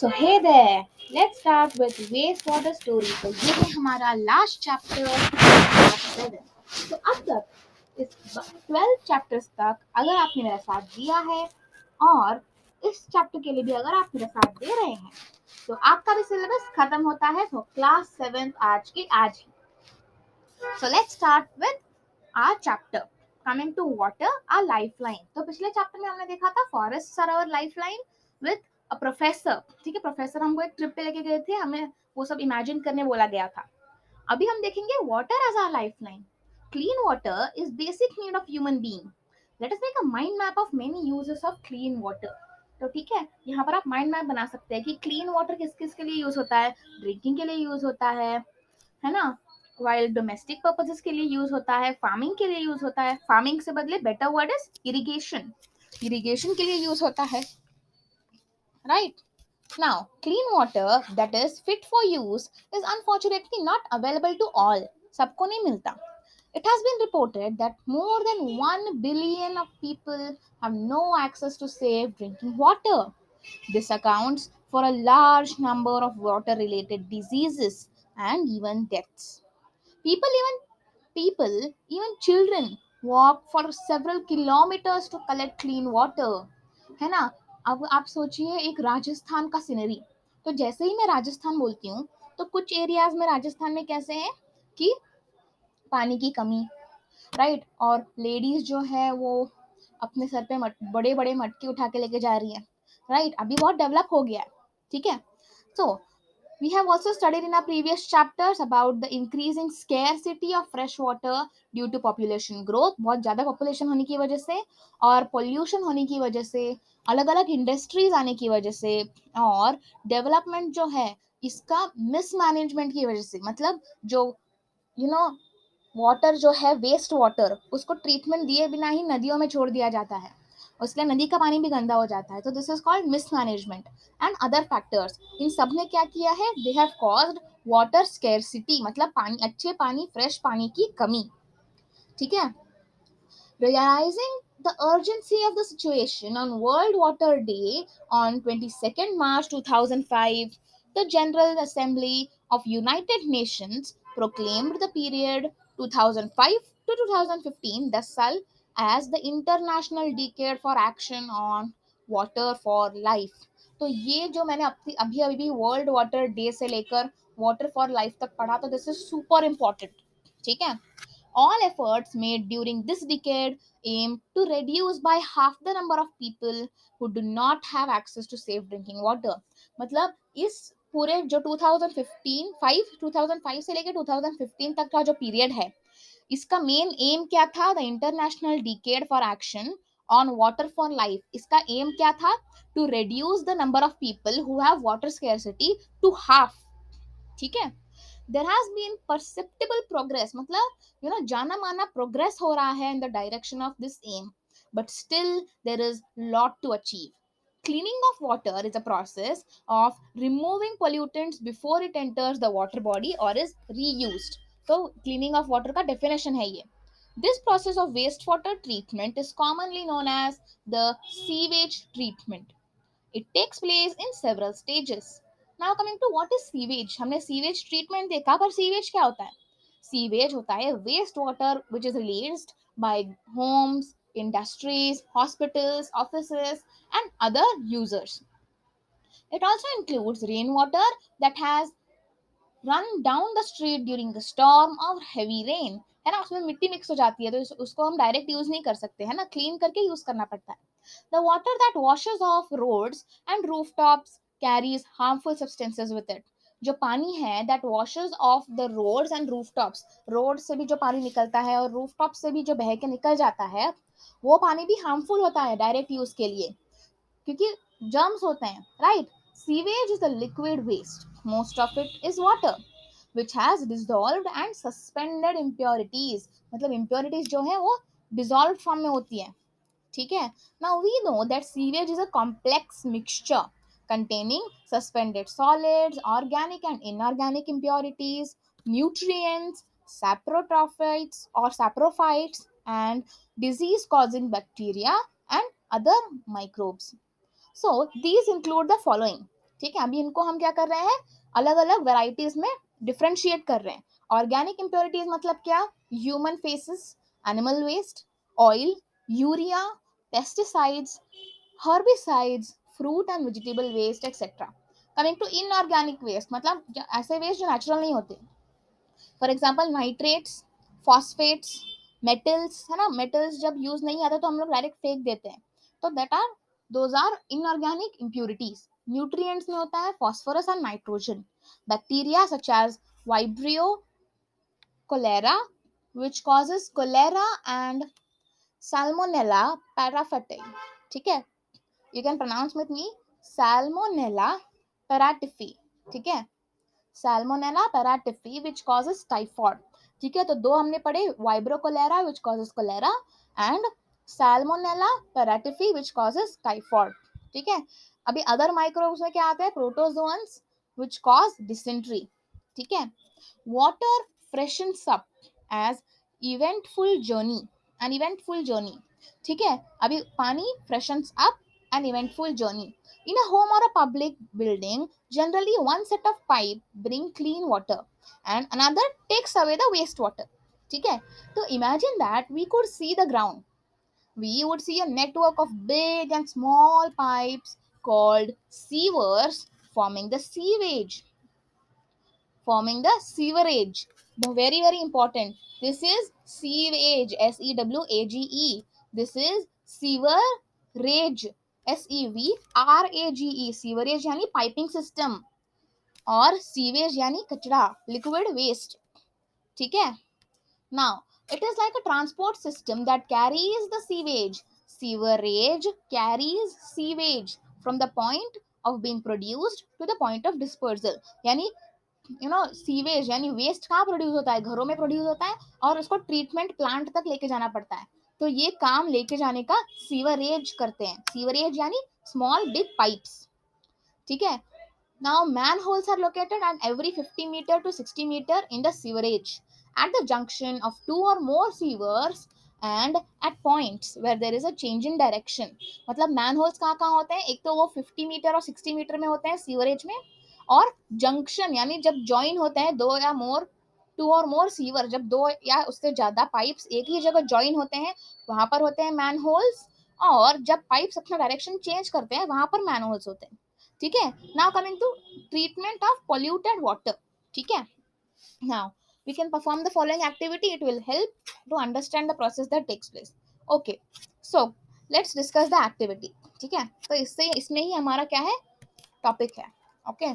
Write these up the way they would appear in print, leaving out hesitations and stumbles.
So hey there, let's start with wastewater story. तो ये है हमारा लास्ट चैप्टर क्लास 7. तो अब तक इस 12 चैप्टर्स तक अगर आपने मेरा साथ दिया है और इस चैप्टर के लिए भी अगर आप मेरा साथ दे रहे हैं तो आपका भी सिलेबस खत्म होता है तो क्लास 7 आज की आज ही. So let's start with our chapter. Coming to water, our lifeline. तो पिछले चैप्टर में हमने देखा था forest are our lifeline with a professor. ठीक है, प्रोफेसर हमको एक ट्रिप पे लेके गए थे, हमें वो सब इमेजिन करने बोला गया था. अभी हम देखेंगे water as our lifeline. Clean water is basic need of human being. Let us make a mind map of many uses of clean water. तो ठीक है, यहाँ पर आप माइंड मैप बना सकते हैं कि क्लीन वाटर किस किस के लिए यूज होता है. ड्रिंकिंग के लिए यूज होता है ना. वाइल डोमेस्टिक पर्पसेस के लिए यूज होता है, फार्मिंग के लिए यूज होता है. फार्मिंग से बदले better word is irrigation. Irrigation के लिए यूज होता है, right. Now clean water that is fit for use is unfortunately not available to all. सबको नहीं मिलता. It has been reported that more than 1 billion of people have no access to safe drinking water. This accounts for a large number of water related diseases and even deaths. People, even children, walk for several kilometers to collect clean water. है ना. अब आप सोचिए एक राजस्थान का scenery. तो जैसे ही मैं राजस्थान बोलती हूँ तो कुछ एरियाज में राजस्थान में कैसे हैं कि पानी की कमी, राइट. और लेडीज जो है वो अपने सर पे बड़े बड़े मटके उठा के लेके जा रही है, राइट. अभी बहुत डेवलप हो गया है, ठीक है. So we have also studied in our previous chapters about the increasing scarcity of fresh water due to population growth. बहुत ज़्यादा population होने की वजह से और pollution होने की वजह से, अलग अलग इंडस्ट्रीज आने की वजह से और डेवलपमेंट जो है इसका मिसमैनेजमेंट की वजह से. मतलब जो यू नो वाटर जो है वेस्ट वाटर उसको ट्रीटमेंट दिए बिना ही नदियों में छोड़ दिया जाता है, उसके नदी का पानी भी गंदा हो जाता है. तो this is called mismanagement and other factors. इन सब ने क्या किया है, they have caused water scarcity, मतलब पानी, अच्छे पानी, फ्रेश पानी की कमी. ठीक है. Realizing the urgency of the situation on World Water Day on 22nd March 2005, the General Assembly of United Nations proclaimed the period 2005 to 2015 (DASAL) as the International Decade for Action on Water for Life. तो ये जो मैंने अभी अभी भी world water day से लेकर water for life तक पढ़ा, तो दिस इज सुपर इम्पोर्टेंट. ठीक है. All efforts made during this decade aim to reduce by half the number of people who do not have access to safe drinking water. मतलब इस पूरे जो 2005 से लेकर 2015 तक का जो पीरियड है इसका मेन एम क्या था, the international decade for action on water for life. इसका एम क्या था, to reduce the number of people who have water scarcity to half. ठीक है. There has been perceptible progress, मतलब जाना माना प्रोग्रेस हो रहा है in the direction of this aim, but still there is lot to achieve. Cleaning of water is a process of removing pollutants before it enters the water body or is reused. तो cleaning of water का definition है ये. This process of wastewater treatment is commonly known as the sewage treatment. It takes place in several stages. Now coming to what is sewage. हमने sewage treatment देखा, पर sewage क्या होता है. Sewage होता है waste water which is released by homes, industries, hospitals, offices and other users. It also includes rainwater that has run down the street during a storm or heavy rain. है ना, उसमें मिट्टी mix हो जाती है तो उसको हम डायरेक्ट यूज नहीं कर सकते, है ना, क्लीन करके यूज करना पड़ता है. The water that washes off roads and rooftops carries harmful substances with it. जो पानी है that washes off the roads and rooftops, road से भी जो पानी निकलता है और रूफटॉप से भी जो बह के निकल जाता है वो पानी भी हार्मफुल होता है डायरेक्ट यूज के लिए, क्योंकि जर्म्स होते हैं, right. Sewage is a liquid waste, most of it is water which has dissolved and suspended impurities. मतलब impurities जो है वो dissolved form में होती है. ठीक है. Now we know that sewage is a complex mixture containing suspended solids, organic and inorganic impurities, nutrients, saprophytes or saprophytes and disease causing bacteria and other microbes. So these include the following: ठीक है, अभी इनको हम क्या कर रहे हैं, अलग अलग वेराइटीज में डिफ्रेंशिएट कर रहे हैं। ऑर्गेनिक इम्प्योरिटीज मतलब क्या, human faeces, animal waste, oil, urea, pesticides, herbicides, fruit and vegetable waste, etc. Coming to inorganic waste, मतलब ऐसे वेस्ट जो नेचुरल नहीं होते, for example nitrates, phosphates, metals, है ना, मेटल्स जब यूज नहीं आते तो हम लोग डायरेक्ट फेंक देते हैं, तो that are, those are inorganic impurities. Nutrients में होता है phosphorus and nitrogen. Bacteria such as vibrio cholera, which causes cholera and salmonella paraphytai, ठीक है, you can pronounce with me, salmonella paratifi, ठीक है, salmonella paratifi which causes typhoid, ठीक है, तो दो हमने पढ़े, vibrio cholera which causes cholera and salmonella paratifi which causes typhoid, ठीक है। अभी अदर माइक्रोब्स में क्या आता है, प्रोटोजोन्स which cause dysentery, ठीक है। water freshens up as eventful journey, an eventful journey, ठीक है। अभी पानी freshens up an eventful journey. In a home or a public building, generally one set of pipe bring clean water and another takes away the wastewater, ठीक है। तो imagine that we could see the ground, we would see a network of big and small pipes called sewers forming the sewage, forming the sewerage. Very, very important. This is sewage, SEWAGE. This is sewerage, SEVRAGE. Sewerage यानी piping system, और sewage यानी कचरा, liquid waste, ठीक है। Now, it is like a transport system that carries the sewage. Sewerage carries sewage from the point of being produced to the point of dispersal. यानी you know sewage यानी waste कहाँ produce होता है, घरों में produce होता है, और उसको ट्रीटमेंट प्लांट तक लेके जाना पड़ता है, तो ये काम लेके जाने का सीवरेज करते हैं। सीवरेज यानी स्मॉल बिग पाइप्स, ठीक है। Now, manholes are located at every 50 meter to 60 meter in the sewerage, at the junction of two or more sewers and at points where there is a change in direction. मतलब manholes कहाँ कहाँ होते हैं, एक तो वो 50 metre और 60 metre में होते हैं सीवरेज में, और जंक्शन यानी जब ज्वाइन होते हैं दो या मोर, टू और मोर सीवर, जब दो या उससे ज्यादा पाइप्स एक ही जगह ज्वाइन होते हैं वहां पर होते हैं मैनहोल्स, और जब पाइप्स अपना डायरेक्शन चेंज करते हैं वहां पर मैनहोल्स होते हैं, ठीक है। Now coming to treatment of polluted water, ठीक है। now we can perform the following activity, it will help to understand the process that takes place, okay, so let's discuss the activity, ठीक है। तो इससे इसमें ही हमारा क्या है, टॉपिक है, okay.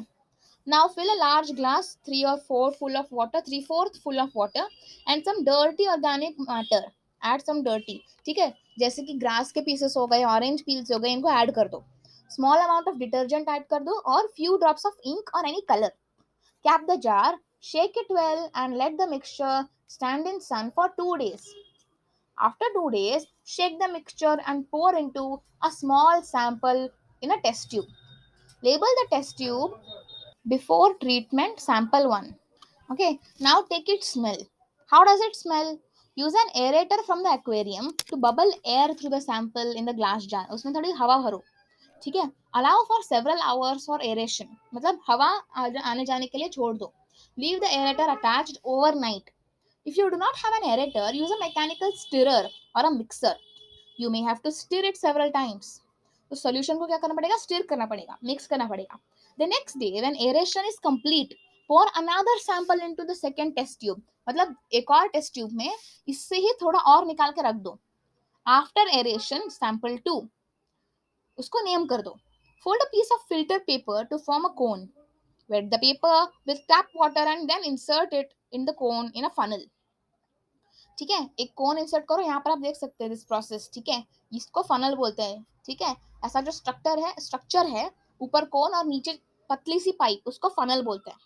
now fill a large glass 3 or 4 full of water, 3/4 full of water and some dirty organic matter, add some dirty, ठीक है, जैसे कि ग्रास के पीसेस हो गए, ऑरेंज पील्स हो गए, इनको ऐड कर दो, small amount of detergent add कर दो, और फ्यू ड्रॉप्स ऑफ इंक और any colour, cap the jar, shake it well and let the mixture stand in sun for 2 days. After 2 days, shake the mixture and pour into a small sample in a test tube. Label the test tube before treatment sample 1. Okay, now take its smell. How does it smell? Use an aerator from the aquarium to bubble air through the sample in the glass jar. उसमें थोड़ी हवा भरो, ठीक है। Allow for several hours for aeration, मतलब हवा आने जाने के लिए छोड़ दो। Leave the aerator attached overnight. If you do not have an aerator, use a mechanical stirrer or a mixer. You may have to stir it several times. तो solution को क्या करना पड़ेगा, स्टिर करना पड़ेगा, मिक्स करना पड़ेगा। The next day when aeration is complete, pour another sample into the second test tube, मतलब एक और टेस्ट ट्यूब में इससे ही थोड़ा और निकाल के रख दो। आफ्टर एरेशन सैंपल 2, उसको नेम कर दो। Fold a piece of filter paper to form a cone, wet the paper with tap water and then insert it in the cone in a funnel, ठीक है। एक कोन इंसर्ट करो, यहाँ पर आप देख सकते हैं दिस प्रोसेस, ठीक है, इसको फनल बोलते हैं, ठीक है। ऐसा जो स्ट्रक्चर है ऊपर कोन और नीचे पतली सी पाइप, उसको फनल बोलते हैं,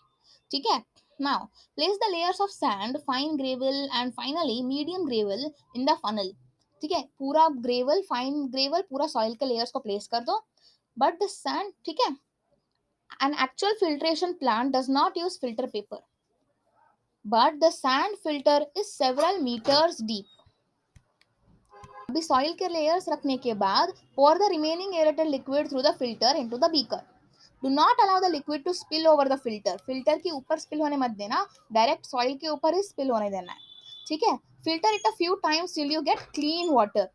ठीक है। Now place the layers of sand, fine gravel and finally medium gravel in the funnel, ठीक है, पूरा ग्रेवल, फाइन ग्रेवल, पूरा सॉइल के लेयर्स को प्लेस कर दो, बट द सैंड, ठीक है, an actual filtration plant does not use filter paper, but the sand filter is several meters deep. अभी सॉइल के लेयर्स रखने के बाद pour the remaining aerated liquid through the filter into the beaker. Do not allow the liquid to spill over the filter, filter के ऊपर spill होने मत देना, डायरेक्ट सॉइल के ऊपर ही स्पिल होने देना है, ठीक है। Filter it a few times till you get clean water,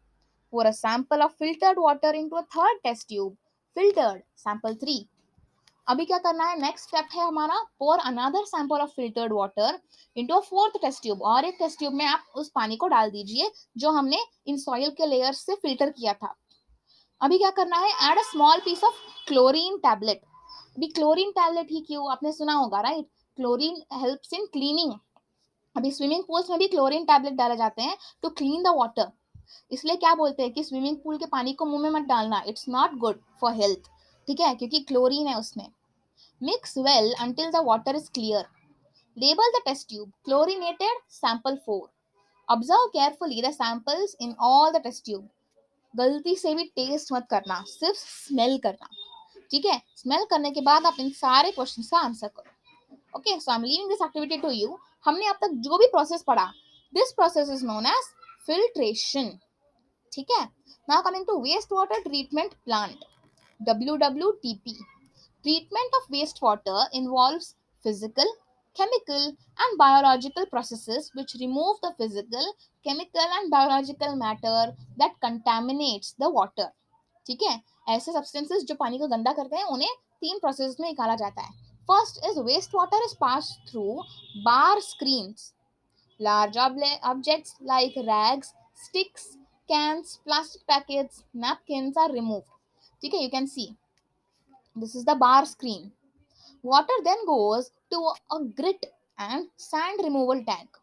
pour a sample of filtered water into a third test tube, filtered sample 3। अभी क्या करना है, नेक्स्ट स्टेप है हमारा, pour another sample of filtered water into a fourth test tube, और एक test tube में आप उस पानी को डाल दीजिए जो हमने इन सॉइल के लेयर्स से फिल्टर किया था। अभी क्या करना है, add a small piece of chlorine tablet. अभी क्लोरीन टैबलेट ही क्यों, आपने सुना होगा right, chlorine helps in cleaning. अभी स्विमिंग पूल्स में भी क्लोरीन टैबलेट डाले जाते हैं टू क्लीन द वाटर, इसलिए क्या बोलते हैं कि स्विमिंग पूल के पानी को मुंह में मत डालना, it's not good for health, ठीक है, क्योंकि क्लोरीन है उसमें। Mix well until the water is clear, label the test tube chlorinated sample 4, observe carefully the samples in all the test tube, गलती से भी टेस्ट मत करना, सिर्फ स्मेल करना, ठीक है। स्मेल करने के बाद आप इन सारे क्वेश्चंस का आंसर करो। Okay, so I am leaving this activity to you. हमने अब तक जो भी प्रोसेस पढ़ा, this process is known as filtration, ठीक है। Now coming to waste water treatment plant, WWTP। Treatment of wastewater involves physical, chemical, and biological processes which remove the physical, chemical, and biological matter that contaminates the water, ठीक है। ऐसे substances जो पानी को गंदा करते हैं उन्हें तीन प्रोसेस में निकाला जाता है। First is waste water is pass through bar screens, large objects like rags, sticks, cans, plastic packets, napkins are removed, ठीक है, you can see this is the bar screen। Water then goes to a grit and sand removal tank.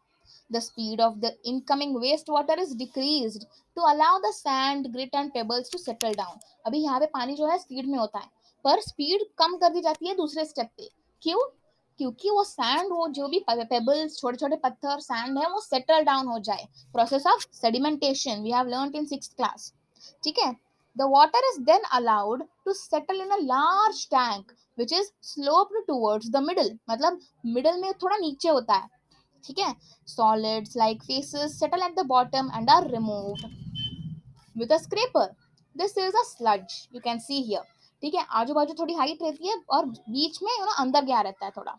The speed of the incoming wastewater is decreased to allow the sand, grit and pebbles to settle down। अभी यहाँ पे पानी जो है speed में होता है, पर स्पीड कम कर दी जाती है दूसरे स्टेप पे, क्यों, क्योंकि वो सैंड, वो जो भी पेबल्स, छोटे छोटे पत्थर सैंड है, वो सेटल डाउन हो जाए, process of sedimentation we have learned in 6th class, ठीक है। The water is then allowed to settle in a large tank which is sloped towards the middle, मतलब मिडल में थोड़ा नीचे होता है, ठीक है। Solids like faces settle at the bottom and are removed with a scraper। This is a sludge, you can see here, ठीक है। आजू बाजू थोड़ी हाइट रहती है और बीच में अंदर गया रहता है थोड़ा।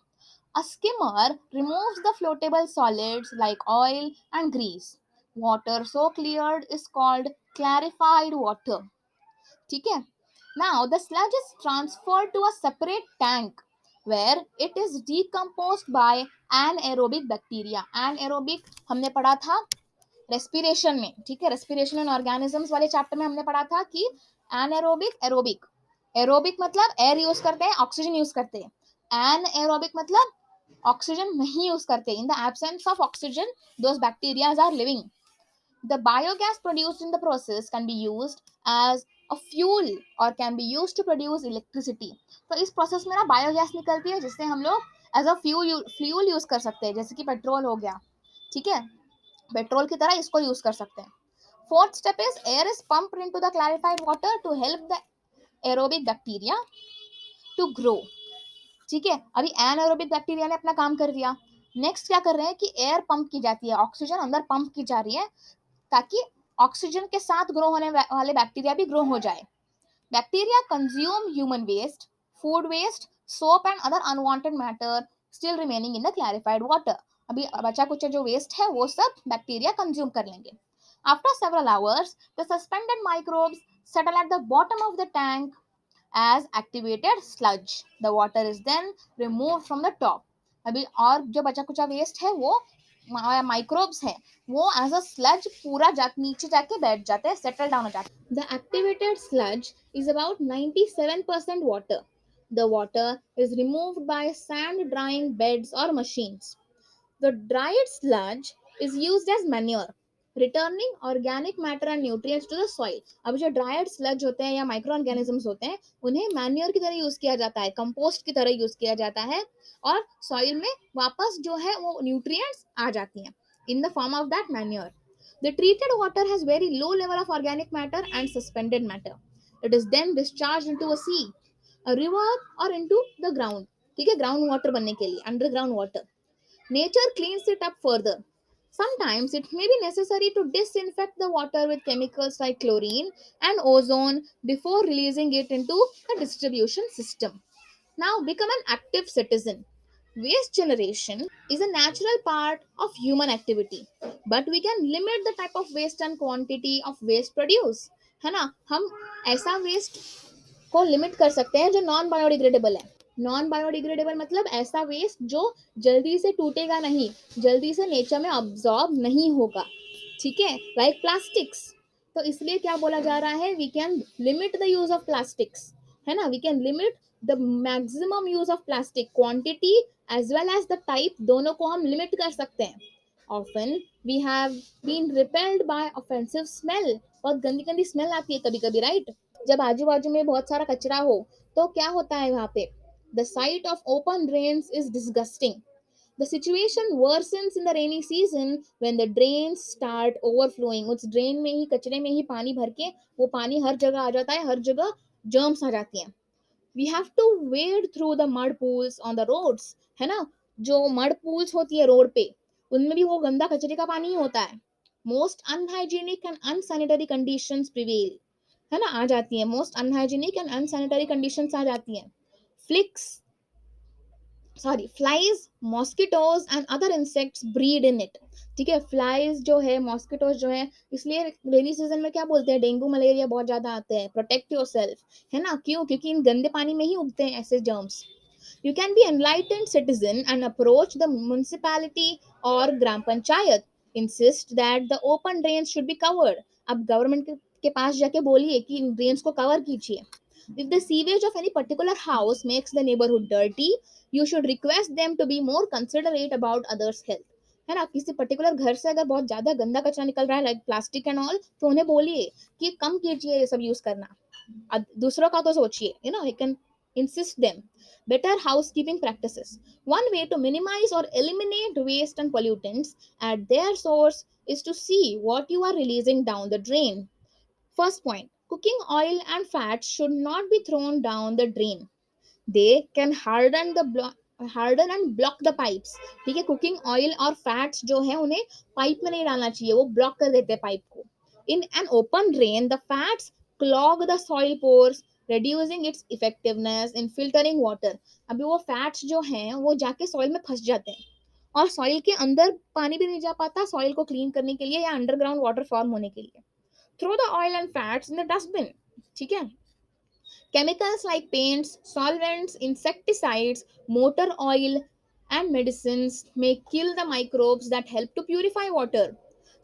A skimmer removes the floatable solids like oil and grease। Water so cleared is called clarified water, ठीक है। Now the sludge is transferred to a separate tank where it is decomposed by anaerobic bacteria। anaerobic हमने पढ़ा था respiration में, ठीक है, respiration and organisms वाले chapter में हमने पढ़ा था कि एनाएरोबिक, एरोबिक। एरोबिक मतलब एयर यूज करते हैं, ऑक्सीजन यूज करते हैं। एनएरोबिक मतलब ऑक्सीजन नहीं यूज करते, in the absence of oxygen those bacterias are living. The biogas produced in the process can be used as a fuel or can be used to produce electricity। तो इस process में ना biogas निकलती है जिससे हम लोग एज अ फ्यूल यूज कर सकते हैं, जैसे कि पेट्रोल हो गया, ठीक है, पेट्रोल की तरह इसको यूज कर सकते हैं। Fourth step is air is pumped into the clarified water to help the aerobic bacteria to grow, ठीक है। अभी एनाएरोबिक बैक्टीरिया ने अपना काम कर दिया, नेक्स्ट क्या कर रहे हैं कि एयर पंप की जाती है, ऑक्सीजन अंदर पंप की जा रही है ताकि ऑक्सीजन के साथ ग्रो होने वाले बैक्टीरिया भी ग्रो हो जाए। Bacteria consume human waste, food waste, soap and other unwanted matter still remaining in the clarified water. अभी बचा कुछ जो वेस्ट है वो सब बैक्टीरिया कंज्यूम कर लेंगे। After several hours the suspended microbes settle at the bottom of the tank as activated sludge। The water is then removed from the top। अभी और जो बचा कुचा वेस्ट है वो माइक्रोब्स है, वो एज अ स्लज पूरा नीचे जाके बैठ जाते हैं, सेटल डाउन हो जाते हैं। The activated sludge is about 97% water. The water is removed by sand drawing beds और machines. The dried sludge is used as manure, returning organic matter and nutrients to the soil। अब जो dried sludge होते हैं या micro organisms होते हैं उन्हें manure की तरह यूज किया जाता है, कंपोस्ट की तरह यूज किया जाता है, और सॉइल में वापस जो है वो न्यूट्रिएंट्स आ जाती हैं in the form of that manure। The treated water has very low level of organic matter and suspended matter। It is then discharged into a sea, a river or into the ground, ठीक है, ground water बनने के लिए, underground water. Nature cleans it up further। Sometimes it may be necessary to disinfect the water with chemicals like chlorine and ozone before releasing it into the distribution system। Now become an active citizen. Waste generation is a natural part of human activity, but we can limit the type of waste and quantity of waste produce. है ना, हम ऐसा waste को limit कर सकते हैं जो non biodegradable है. नॉन बायोडिग्रेडेबल मतलब ऐसा वेस्ट जो जल्दी से टूटेगा नहीं, जल्दी से नेचर में अब्सॉर्ब नहीं होगा. ठीक है, लाइक प्लास्टिक्स. तो इसलिए क्या बोला जा रहा है, we can limit the use of plastics. है ना, we can limit the maximum use of plastic quantity as well as the type, दोनों को हम लिमिट कर सकते हैं. Often we have been repelled by offensive smell. बहुत गंदी गंदी स्मेल आती है कभी कभी, राइट? जब आजू बाजू में बहुत सारा कचरा हो तो क्या होता है वहां पे, the site of open drains is disgusting. The situation worsens in the rainy season when the drains start overflowing. उस ड्रेन में ही, कचरे में ही पानी भर के वो पानी हर जगह आ जाता है, हर जगह जर्म्स आ जाती हैं. We have to wade through the mud pools on the roads. है ना, जो मड पूल्स होती है रोड पे, उनमें भी वो गंदा कचरे का पानी ही होता है. Most unhygienic and unsanitary conditions prevail. है ना, आ जाती है most unhygienic and unsanitary conditions आ जाती हैं. Flicks flies, mosquitoes and other insects breed in it. ठीक है, फ्लाइज जो है, मॉस्किटोज जो है, इसलिए रेनी सीजन में क्या बोलते हैं, डेंगू मलेरिया बहुत ज्यादा आते हैं. Protect your self. है ना, क्यों? क्योंकि इन गंदे पानी में ही उगते हैं ऐसे germs. You can be enlightened citizen and approach the municipality or gram panchayat. Insist that the open drains should be covered. अब गवर्नमेंट के पास जाके बोलिए कि इन ड्रेन्स को कवर कीजिए. If the sewage of any particular house makes the neighborhood dirty, you should request them to be more considerate about others' health. है ना, किसी पर्टिकुलर घर से अगर बहुत ज्यादा गंदा कचरा निकल रहा है, लाइक प्लास्टिक एंड ऑल, तो उन्हें बोलिए कि कम कीजिए ये सब यूज करना. दूसरों का तो सोचिए. You know, you can insist them. Better housekeeping practices. One way to minimize or eliminate waste and pollutants at their source is to see what you are releasing down the drain. First point, cooking oil and fats should not be thrown down the drain. They can harden and block the pipes. ठीक है, cooking oil और fats जो है उन्हें pipe में नहीं डालना चाहिए, वो ब्लॉक कर देते हैं पाइप को. In an open drain the fats clog the soil pores, reducing its effectiveness in filtering water. अभी वो फैट्स जो हैं वो जाके सॉइल में फंस जाते हैं और सॉइल के अंदर पानी भी नहीं जा पाता सॉइल को क्लीन करने के लिए या अंडरग्राउंड वाटर फॉर्म होने के लिए. Throw the oil and fats in the dustbin. ठीक है, chemicals like paints, solvents, insecticides, motor oil, and medicines may kill the microbes that help to purify water.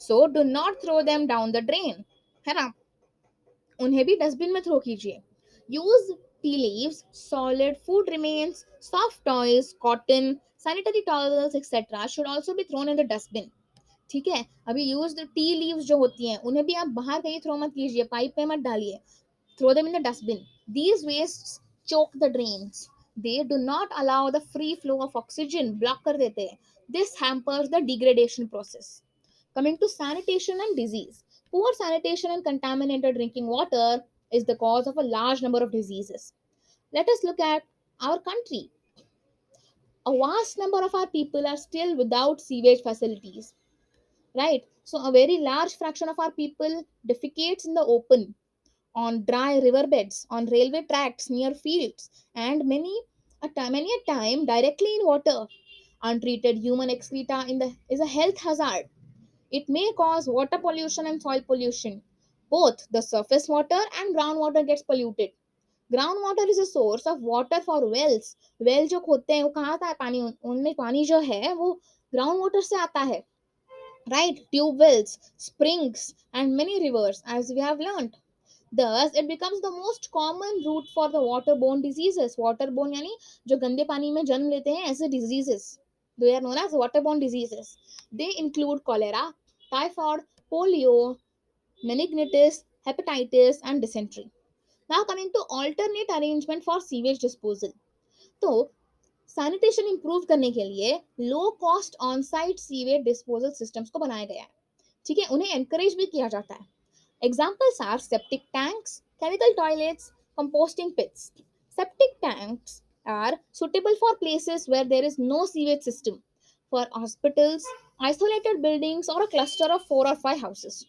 So do not throw them down the drain. है ना, उन्हें भी dustbin में throw कीजिए. Use tea leaves, solid food remains, soft toys, cotton, sanitary towels etcetera should also be thrown in the dustbin. ठीक है, अभी used tea leaves जो होती हैं उन्हें भी आप बाहर कहीं थ्रो मत कीजिए, पाइप में मत डालिए. Throw them in the dustbin. These wastes choke the drains. They do not allow the free flow of oxygen. Block कर देते हैं. This hampers the degradation process. Coming to sanitation and disease. Poor sanitation and contaminated drinking water is the cause of a large number of diseases. Let us look at our country. A vast number of our people are still without sewage facilities. Right? So a very large fraction of our people defecates in the open, on dry riverbeds, on railway tracks near fields, and many a time directly in water. Untreated human excreta is a health hazard. It may cause water pollution and soil pollution. Both the surface water and groundwater gets polluted. Groundwater is a source of water for wells. Well जो खोदते हैं वो कहाँ आता है पानी, उनमें पानी जो है वो ग्राउंड वाटर से आता है. Right? Tube wells, springs, and many rivers, as we have learned. Thus, it becomes the most common route for the waterborne diseases. Waterborne यानी जो गंदे पानी में जन्म लेते हैं ऐसे diseases. They are known as waterborne diseases. They include cholera, typhoid, polio, meningitis, hepatitis, and dysentery. Now coming to alternate arrangement for sewage disposal. तो सैनिटेशन इंप्रूव करने के लिए low cost on site sewage disposal systems को बनाया गया है. ठीक है, उन्हें एनकरेज भी किया जाता है. Examples are septic tanks, chemical toilets, composting pits. Septic tanks are suitable for places where there is no sewage system, for hospitals, isolated buildings, or a cluster of 4 or 5 houses.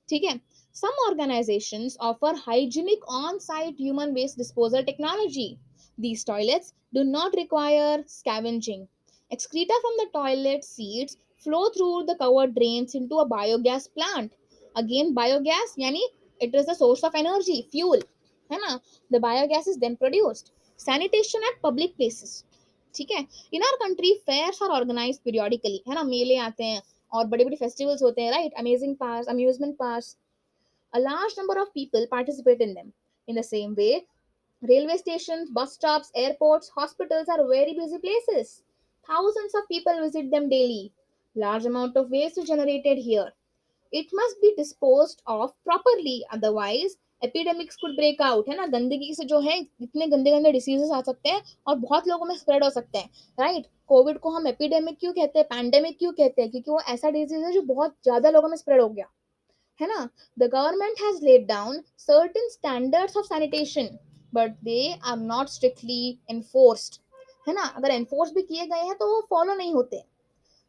ठीक है, some organizations offer hygienic on-site human waste disposal technology. These toilets do not require scavenging. Excreta from the toilet seats flow through the covered drains into a biogas plant. Again, biogas, yani it is the source of energy, fuel. है ना? The biogas is then produced. Sanitation at public places. ठीक है, in our country fairs are organise periodically, है ना, मेले आते हैं और बड़े बड़े फेस्टिवल्स होते हैं, right, amazing pass, amusement pass, a large number of people participate in them. In the same way, railway stations, bus stops, airports, hospitals are very busy places. Thousands of people visit them daily. Large amount of waste is generated here. It must be disposed of properly, otherwise epidemics could break out, है ना, गंदगी से जो है इतने गंदे गंदे diseases आ सकते हैं और बहुत लोगों में स्प्रेड हो सकते हैं, राइट। कोविड को हम एपिडेमिक क्यों कहते हैं, पैंडेमिक क्यों कहते हैं, क्योंकि वो ऐसा डिजीज है जो बहुत ज्यादा लोगों में स्प्रेड हो गया, है ना। The government has laid down certain standards of sanitation, but they are not strictly enforced, है ना, अगर एनफोर्स भी किए गए हैं तो वो फॉलो नहीं होते।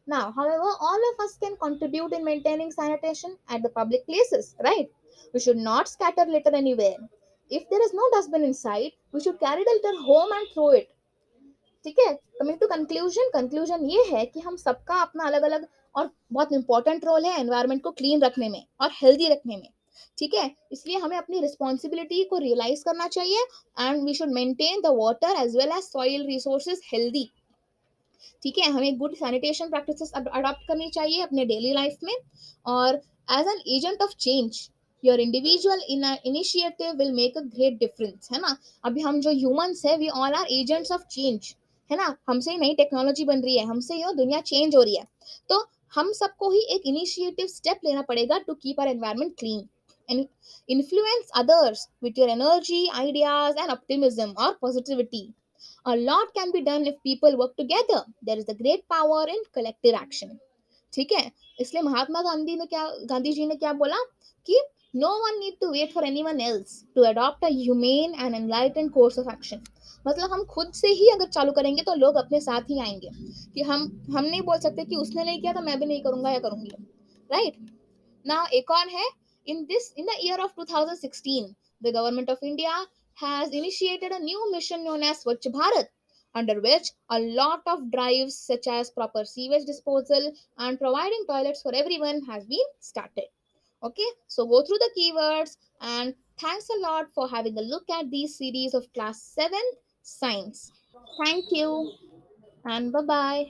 Now, however, all of us can contribute in maintaining sanitation at the public places, right? We should not scatter litter anywhere. If there is no dustbin in sight, we should carry the litter home and throw it. ठीक है, coming to conclusion, conclusion ये है कि हम सबका अपना अलग अलग और बहुत इंपॉर्टेंट रोल है एनवायरनमेंट को क्लीन रखने में और हेल्दी रखने में। ठीक है, इसलिए हमें अपनी रिस्पॉन्सिबिलिटी को रियलाइज करना चाहिए and we should maintain the water as well as soil resources healthy. ठीक है, हमें गुड सैनिटेशन प्रैक्टिसेस अडॉप्ट करनी चाहिए अपने डेली लाइफ में। और as an agent of change, your individual in initiative will make a great difference, है ना। अभी हम जो ह्यूमंस है, we all are agents of change, है ना, हमसे ही नई टेक्नोलॉजी बन रही है, हमसे ही दुनिया चेंज हो रही है। तो हम सबको ही एक इनिशिएटिव स्टेप लेना पड़ेगा to keep our environment clean and influence others with your energy, ideas and optimism और positivity. A lot can be done if people work together. There is a great power in collective action. ठीक है, इसलिए महात्मा गांधी जी ने क्या बोला कि no one need to wait for anyone else to adopt a humane and enlightened course of action. मतलब हम खुद से ही अगर चालू करेंगे तो लोग अपने साथ ही आएंगे, कि हम नहीं बोल सकते कि उसने नहीं किया तो मैं भी नहीं करूंगा या करूंगी, राइट। Now, एक और है, in the year of 2016, the government of India has initiated a new mission known as Swachh Bharat, under which a lot of drives such as proper sewage disposal and providing toilets for everyone has been started. Okay, so go through the keywords, and thanks a lot for having a look at these series of class 7 science. Thank you and bye bye.